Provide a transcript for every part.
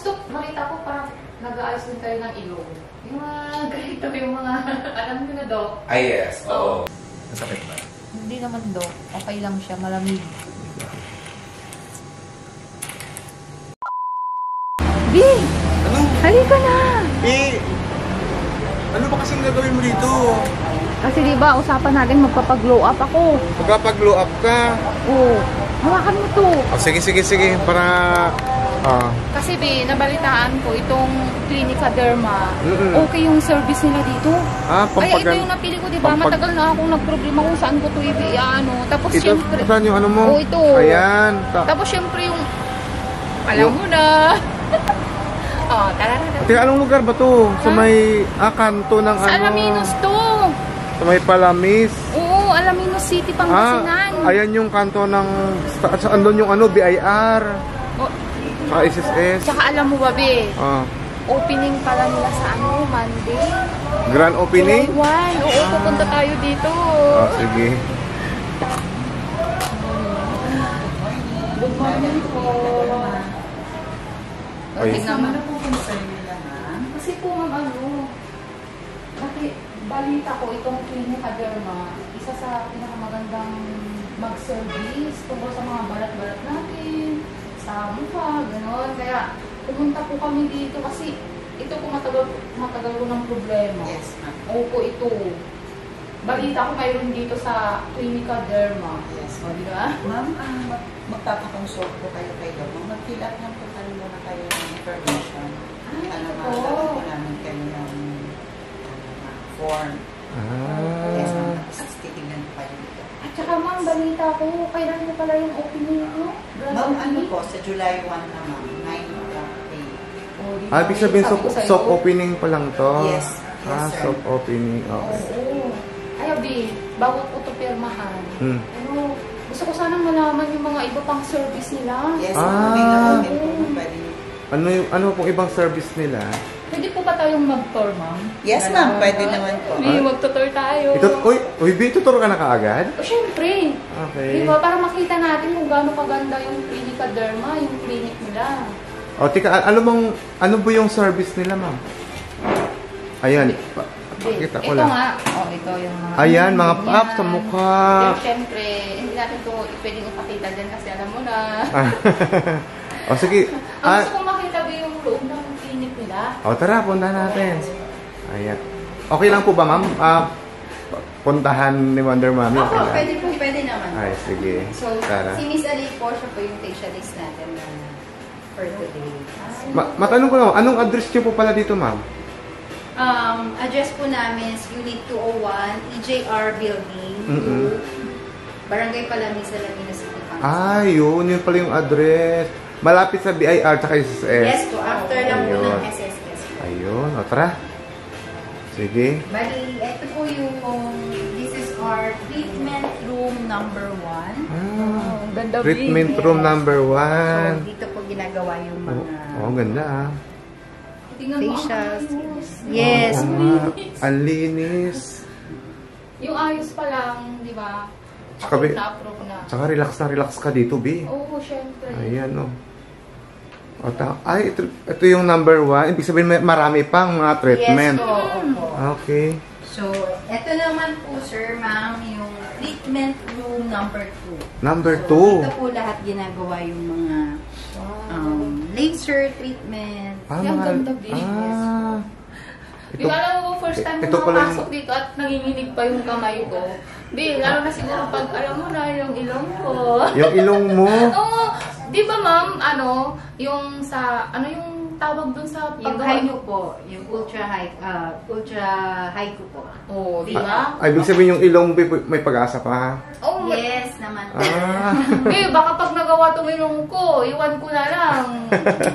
Gusto, nakita ko parang nag-aayos din kayo ng ilong. Yung mga ganito, yung mga, alam mo na, Dok? Ay, yes. Oo. Masakit ba? Hindi naman, Dok. Okay lang siya, malamig. B! Ano? Halika na! Ano ba kasing gagawin mo dito? Kasi diba, usapan natin magpapag-glow up ako. Magpapag-glow up ka? Oo. Hawakan mo to. Oh, sige. Para... Kasi B, nabalitaan ko itong Clinica Derma. Okay yung service nila dito. Kaya ito yung napili ko, diba? Matagal na akong nagproblema kung saan ko ito ano. Tapos ito, syempre... saan yung ano mo? Oo, ito. Ayan. Tapos syempre yung... Alam mo na. Oh, tara. Teka, anong lugar ba to? Sa may kanto ng Sa Alaminos to. Sa may Palamis. Oo, Alaminos City, Pangasinan. Ayan yung kanto ng... Andun yung BIR. Oh. Saka SSS. Tsaka alam mo ba, Be? Opening pala nila sa Monday. Grand opening? July 1. Oo, pupunta tayo dito. Sige. Good morning po. Tingnan mo na po kung sa'yo nila, ha? Kasi po, ma'am, balita ko itong Clinica Derma, isa sa pinakamagandang mag-service tungkol sa mga balat-balat natin, sa mukha, gano'n. Kaya pumunta po kami dito kasi ito po matagal ko ng problema. Yes, ma'am. Opo, ito. Balita ko mayroon dito sa Clinica Derma. Yes, o, di ba? Ma'am, magpapakonsult po kayo kay Doc. Mag-fill up ng total muna kayo ng information. Magagawa po namin kayo ng form. Yes, ma'am. Tapos titignan po kayo dito. At saka ma'am, balita ko, kailan mo pala yung opening nyo? Ma'am, ano po, sa July 1 na ma'am, 9 o'clock a.m. Ibig sabihin, soft opening pa lang to? Yes. Yes, sir. Soft opening. Okay. Oo. Ay, Abi, bago ko ito pirmahan. Gusto ko sanang malaman yung mga iba pang service nila. Yes, may gawin po pwede. Ano pong ibang service nila? Pwede po ba tayong mag-tour, ma'am? Yes, ma'am. Pwede naman po. Mag-tour tayo. Tuturo ka na kaagad? O, syempre. Okay. Diba? Para makita natin kung gaano kaganda yung Clinica Derma, yung clinic nila. O, tika, ano ba yung service nila, ma'am? Ayan. Pakita ko lang. Ito nga. O, ito yung mga... Ayan, mga pap sa mukha. Pero syempre, hindi natin ito pwedeng ipakita dyan kasi alam mo na. O, sige. Ang gusto kong makita ba yung loob ng clinic nila? O, tara, puntahan natin. Ayan. Okay lang po ba, ma'am? Puntahan ni Wonder Mommy? Opo, pwede naman. Ay, sige. So, tara. si Miss Ali po, siya po yung facialist natin for today. Matanong ko lang, anong address niyo po pala dito, ma'am? Address po namin is Unit 201, EJR Building, Barangay Palamis, Alaminos City. Yun pala yung address. Malapit sa BIR tsaka SSS. Yes po, after lang po ng SSS. Ayun, o tara. Sige. Bali, ito po yung, this is our treatment room number 1. Ganda Treatment room number 1. So, dito po ginagawa yung mga ganda facials. Yes. Ang linis. Yung ayos pa lang, di ba? Approve na. Tsaka relax ka dito, B. Oo, syempre. Ayan, o. Ito yung number 1. Ibig sabihin, marami pang mga treatment. Yes po. Okay. So, ito naman po, sir, ma'am, yung treatment room number 2. Number 2. Dito po lahat ginagawa yung mga laser treatment. Yung ganda, B. Di ba, alam mo, first time ko makapasok dito at nanginginig pa yung kamay ko. Di, lalo na siguro pag alam mo na yung ilong ko. Yung ilong mo? Oo. Di ba, ma'am, yung sa, yung tawag dun sa yung haiku po, yung ultra haiku po. Oo, di ba? Ibig sabihin yung ilong may pag-asa pa? Oh, yes naman. Baka pag nagawa itong ilong ko, iwan ko na lang.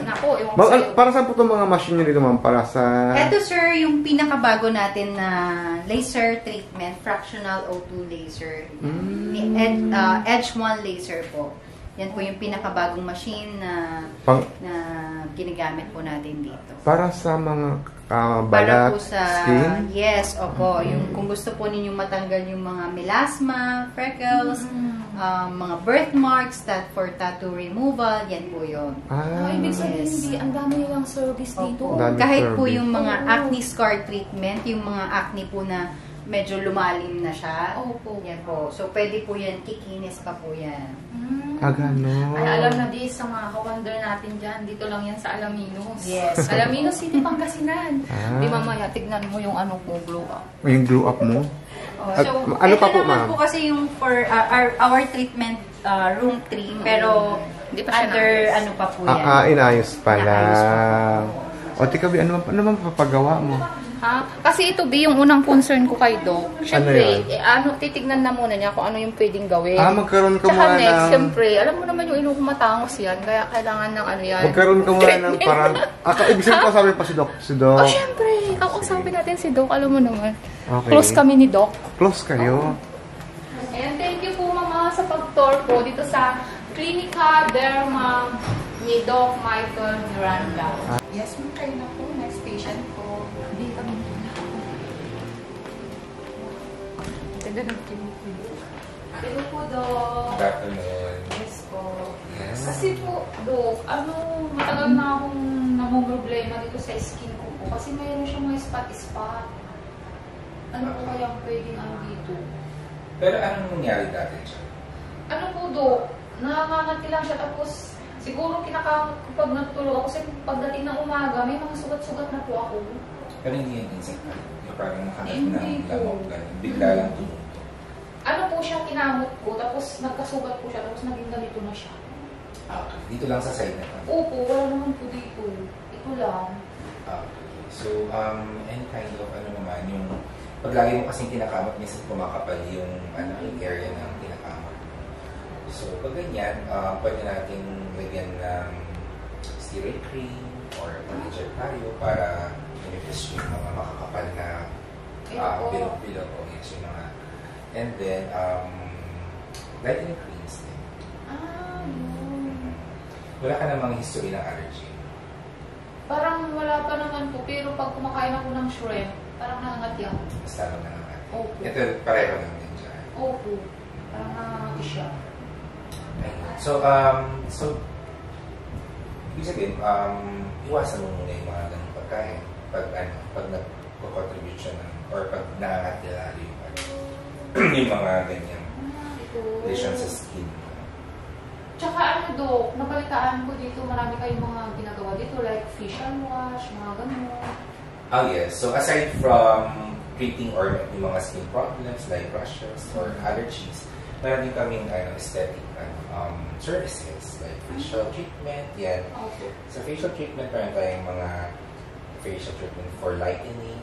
Naku, iwan ko sa'yo. Para saan po itong mga machine nyo dito, ma'am? Para sa... Ito, sir, yung pinakabago natin na laser treatment, fractional O2 laser. Edge 1 laser po. Yan po yung pinakabagong machine na ginagamit po natin dito. Para sa mga para balat, po sa skin? Yes, opo. Yung kung gusto po ninyong matanggal yung mga melasma, freckles, mga birthmarks, for tattoo removal, yan po yun. Ibig sabihin, Yes. hindi, ang dami nilang service dito. Opo. Dami Kahit po service. yung mga acne scar treatment, yung mga acne po na medyo lumalim na siya. Opo. Yan po. So, pwede po yan, kikinis pa po yan. Gano'n. Ay, alam na di sa mga ka-wonder natin dyan, dito lang yan sa Alaminos. Yes. Alaminos City, Pangasinan. Ah. Di mamaya, tignan mo yung ano ko, glow up. Yung glue up mo? Oh, At ano ito pa po, naman ma'am? po kasi yung for our treatment room 3, pero Hindi pa siya under naayos. ano pa po yan. Inayos pala. Inaayos pa O, tika, Bi, ano naman papagawa mo? Ha? Kasi ito, B, yung unang concern ko kay Doc. Siyempre, yan? titignan na muna niya kung ano yung pwedeng gawin. Magkaroon ka Tsaka muna next, ng... siyempre, alam mo naman yung ilong matangos yan, kaya kailangan ng ano yan. Magkaroon ka muna ng parang... ibig sabihin ko sabi pa si Doc. Si Doc. Oh, siyempre, kakausapin natin si Doc, alam mo naman. Okay. Close kami ni Doc. Close kayo. And thank you po mama sa pag-tour po dito sa Clinica Derma ni Doc Michael Miranda. Yes, ma'am, kayo na po. Next patient po. Hindi kami Ganda ng Hello po, Doc. Good afternoon. Yes po. Yes. Kasi po, Doc, matagal na akong namumroblema dito sa skin ko po. Kasi mayroon siyang mga spot-spot. Ano po kaya ang pwedeng dito? Pero anong nangyari dati siya? Ano po, Doc? Nakangangati lang siya tapos siguro kinakamot ko pag natulog ako. Kasi pagdating ng umaga, may mga sugat-sugat na po ako. Pero hindi yung insect na. Yung parang nakagat Hindi ng po. lamok. Ganun. Bigla lang tumuto. Ano po siya, kinamot ko, tapos nagkasugat po siya, tapos naging ganito na siya. Okay. Dito lang sa side na to. Opo, wala naman po dito. Ito lang. Okay. So, any kind of ano naman, yung pag lagi mo kasing kinakamot, minsan kumakapal yung yung area ng kinakamot. So, pag ganyan, pwede natin lagyan ng steroid cream or pag-inject tayo para i-refresh yung mga makakapal na pilok-pilok o yes, yung mga. And then, lightening creams din. Yun. Wala ka namang history ng allergy. Parang wala pa naman po, pero pag kumakain ako ng shrimp, parang nangangati ako. Basta lang naman. Opo. Ito, pareho lang din dyan. Opo. Parang nangangati siya. Ayun. So, ibig sabihin, iwasan mo muna yung mga ganung pagkain pag nag-contribute siya or pag nangangati lalo yung mga ganyan Ito. lesion sa skin. Tsaka ano, Dok, nabalitaan ko dito, marami kayong mga ginagawa dito, like facial wash, mga ganun. Oh yes, so aside from treating or yung mga skin problems like rashes or allergies, meron din kaming aesthetic services like facial treatment, yan. Okay. Sa facial treatment, meron tayong mga facial treatment for lightening,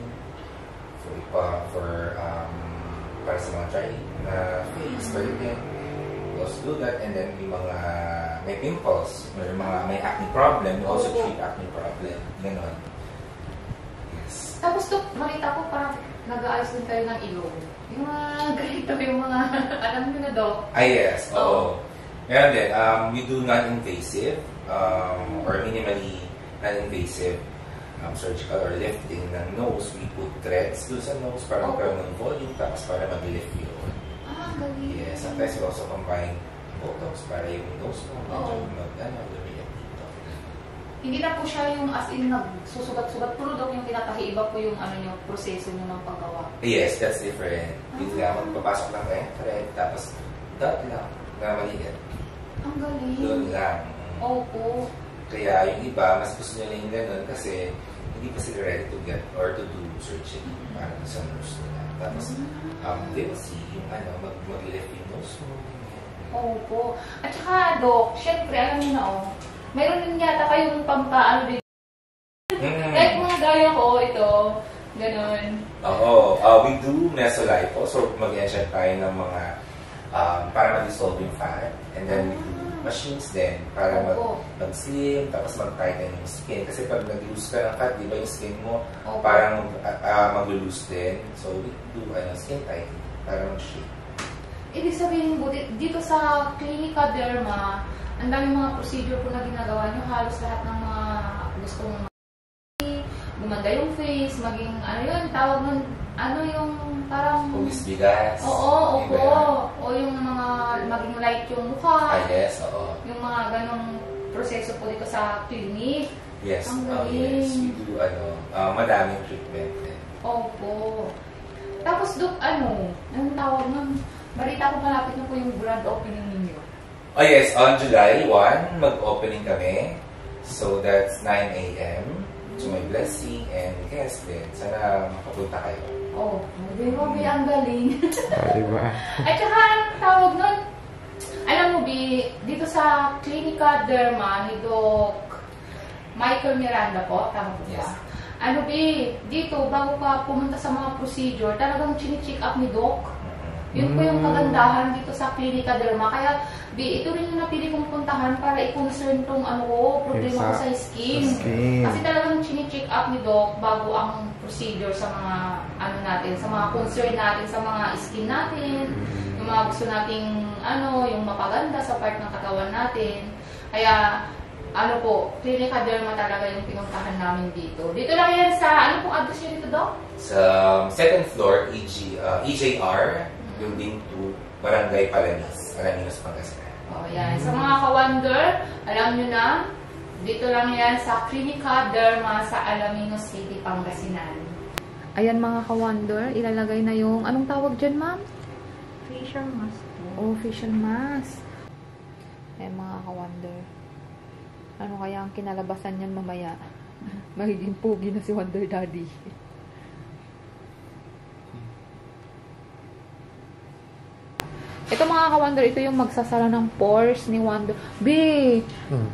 para sa mga dry na face, pwede din. We also do that, and then yung mga may pimples, or may acne problem, we also treat acne problem. Ganon. Yes. Tapos, Dok, malita ko parang nag-aayos din kayo ng ilong. Yung mga ganito, yung mga, alam nyo na, Dok. Yes. Oo. Meron din. We do non-invasive or minimally non-invasive surgical or lifting ng nose. We put threads doon sa nose para magkaroon ng volume tapos para mag-lift yun. Galing. Yes. Sometimes we also combine Botox para yung nose mo medyo lumilit dito. Hindi na po siya yung as in nagsusugat-sugat. Puro, Dok, yung tinatahi. Iba po yung yung proseso nyo ng paggawa. Yes, that's different. Yun nga, magpapasok lang kayo thread tapos dot lang na maliit. Ang galing. Doon lang. Opo. Kaya yung iba, mas gusto nila yung ganun kasi hindi pa sila ready to get or to do surgery para sa nose nila. Tapos, they will see yung mag-lift yung nose mo. Opo. At saka, Dok, syempre, alam niyo na, mayroon din yata kayong pampaano din. Like mga gaya ko, ito, ganun. Oo. We do mesolipo. So, mag-inject tayo ng mga para mag-dissolve yung fat. And then, we do machines din para mag-slim, tapos mag-tighten yung skin. Kasi pag nag-loose ka ng fat, di ba yung skin mo parang mag-loose din. So, we do skin tightening para mag-shape. Ibig sabihin po, dito sa Clinica Derma, ang daming mga procedure po na ginagawa nyo. Halos lahat ng mga gustong gumanda yung face, maging, ano yun, tawag nun, ano yung parang... Pugis bigas. Oo, Diba? opo. O yung mga, maging light yung mukha. Yes, oo. Yung mga ganong proseso po dito sa clinic. Yes, Ang yes. galing. We do, madaming treatment din. Opo. Tapos, Dok, anong tawag nun? Balita ko malapit na po yung grand opening ninyo. Oh yes, on July 1, mag-opening kami. So that's 9 a.m. So may blessing and guest din. Sana makapunta kayo. Oh, grabe, ang galing. Diba? At saka, anong tawag nun? Alam mo, Bi, dito sa Clinica Derma ni Doc Michael Miranda po, tama po ba? Yes. Ano, Bi, dito, bago ka pumunta sa mga procedure, talagang chine-check up ni Doc. Yun po yung kagandahan dito sa Clinica Derma. Kaya, Bi, ito rin yung napili kong puntahan para i-concern tong problema ko sa skin. Kasi talagang chine-check up ni Doc bago ang procedure sa mga natin, sa mga concern natin, sa mga skin natin, yung mga gusto nating yung mapaganda sa part ng katawan natin. Kaya Clinica Derma talaga yung pinuntahan namin dito. Dito lang yan sa, ano pong address nyo dito, Doc? Sa second floor, EJR, Building 2, Barangay Palanis, Alaminos, Pangasinan. Oh, yan. Sa mga ka-wonder, alam nyo na, dito lang yan sa Clinica Derma sa Alaminos City, Pangasinan. Ayan mga ka-wonder, ilalagay na yung, anong tawag dyan, ma'am? Facial mask po. Oh, facial mask. Ayan mga ka-wonder. Ano kaya ang kinalabasan niyan mamaya? Magiging pugi na si Wonder Daddy. Ito mga ka-wonder, ito yung magsasara ng pores ni Wonder.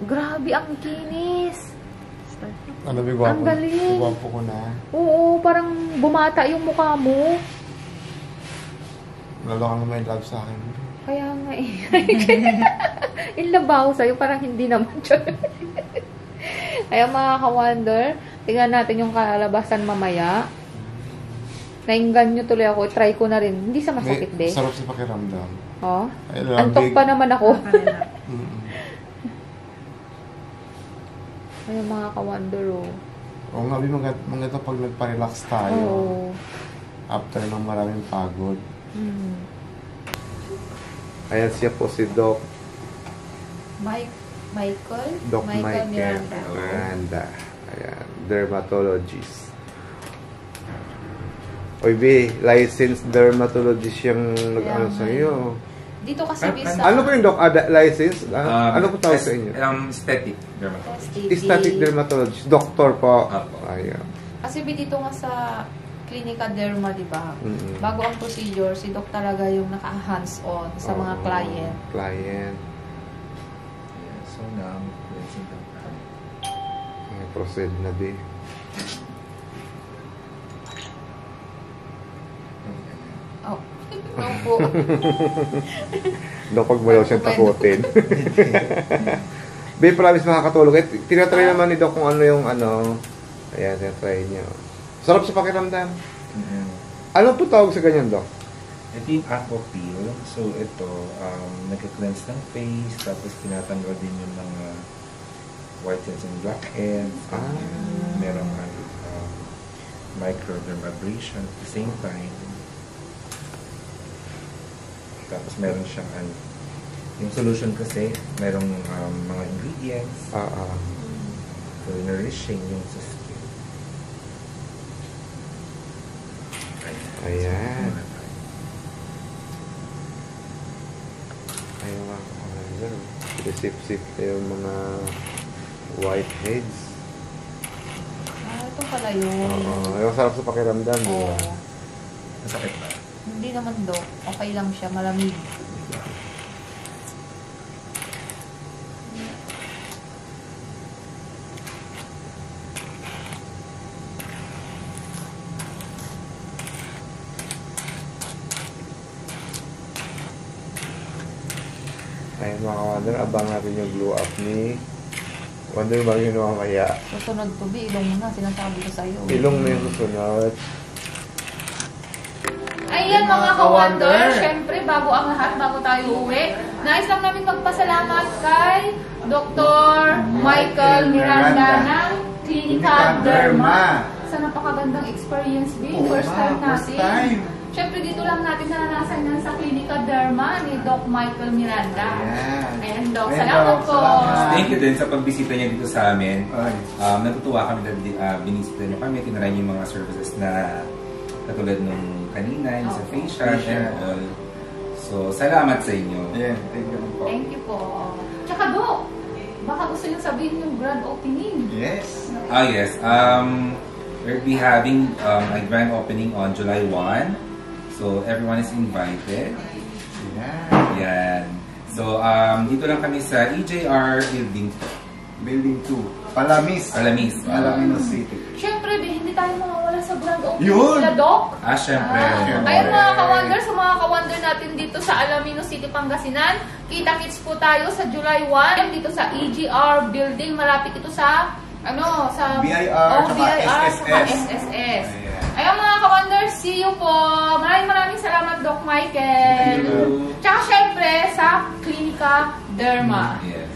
Grabe ang kinis. Ano, bigwapo? Ang galing. Bigwapo ko na. Oo, parang bumata yung mukha mo. Lalo ka na may love sa akin. Kaya nga eh. In love ako sa'yo, parang hindi naman siya. Kaya mga ka-wonder, tingnan natin yung kalabasan mamaya. Nainggan nyo tuloy ako. Try ko na rin. Hindi sa masakit, de. Sarap sa pakiramdam. Oh? Antok pa naman ako. Kaya mga ka-wonder, oh. Oo nga, maganda pag nagpa-relax tayo. Oo. After ng maraming pagod. Ayan siya po si Doc Michael? Doc Michael Miranda. Miranda. Ayan, dermatologist. Oy, B, licensed dermatologist yung nag-ano sa iyo. Dito kasi bisa... Ano po yung Doc? License? Ano po tawag sa inyo? Aesthetic dermatologist. Aesthetic dermatologist. Doktor po. Apo. Ayan. Kasi dito nga sa Clinica Derma, di ba? Mm-mm. Bago ang procedure, si Doc talaga yung naka-hands-on sa mga client. Client. So now, cleansing the May proceed na din. Oh. No po. Doc, pag mo daw siyang takutin. Be, promise makakatulog. Tinatry naman ni Doc kung ano yung Ayan, tinatry niyo. Sarap sa pakiramdam. Ano po tawag sa ganyan, Doc? Ito yung aquapil. So, ito, nag-cleanse ng face, tapos tinatanggal din yung mga whiteheads and blackheads. Merong microdermabrasion at the same time. Tapos meron siyang yung solution kasi, merong mga ingredients. So, nourishing yung sa skin. Ayan. Ayun nga. Sip-sip yung mga whiteheads. Ito pala yun. Yung sarap sa pakiramdam. Oo. Masakit ba? Hindi naman, Doc. Okay lang siya. Malamig. Ayun mga ka-wonder, abang natin yung glue up ni Wonder ba yun mamaya? Susunod to, Bi. Ilong mo na. Sinasabi ko sa'yo. Ilong na yung susunod. Ayan mga ka-wonder, syempre bago ang lahat, bago tayo uwi, nais lang namin magpasalamat kay Dr. Michael Miranda ng Clinica Derma sa napakagandang experience din. Oo, First time ma'am, first natin. time. Siyempre, dito lang natin naranasan yan sa Clinica Derma ni Doc Michael Miranda. Ayan. Ayan, Doc. Ayan, Salamat Doc. po. Salamat. Thank you din sa pagbisita niya dito sa amin. Ay. Natutuwa kami dahil binisita niyo kami, tinaray niyo yung mga services na katulad nung kanina, yung sa facial and all. So, salamat sa inyo. Ayan, thank you po. Thank you po. Tsaka, Doc, baka gusto niyo sabihin yung grand opening. Yes. Yes. We'll be having a grand opening on July 1. So, everyone is invited. Ayan. Yan. So, dito lang kami sa EJR Building Building 2. Palamis. Alamis. Alaminos City. Siyempre, hindi tayo mawawala sa grand opening Yun! nila, Doc. Siyempre. Ayun mga ka-wonder, sa mga ka-wonder natin dito sa Alaminos City, Pangasinan, kita-kits po tayo sa July 1 dito sa EGR Building. Malapit ito sa, sa BIR, BIR, saka saka SSS. Ayan. Ayun mga ka-wonder, see you po. Maraming salamat, Doc Michael. Thank you. Tsaka syempre sa Clinica Derma. Yes.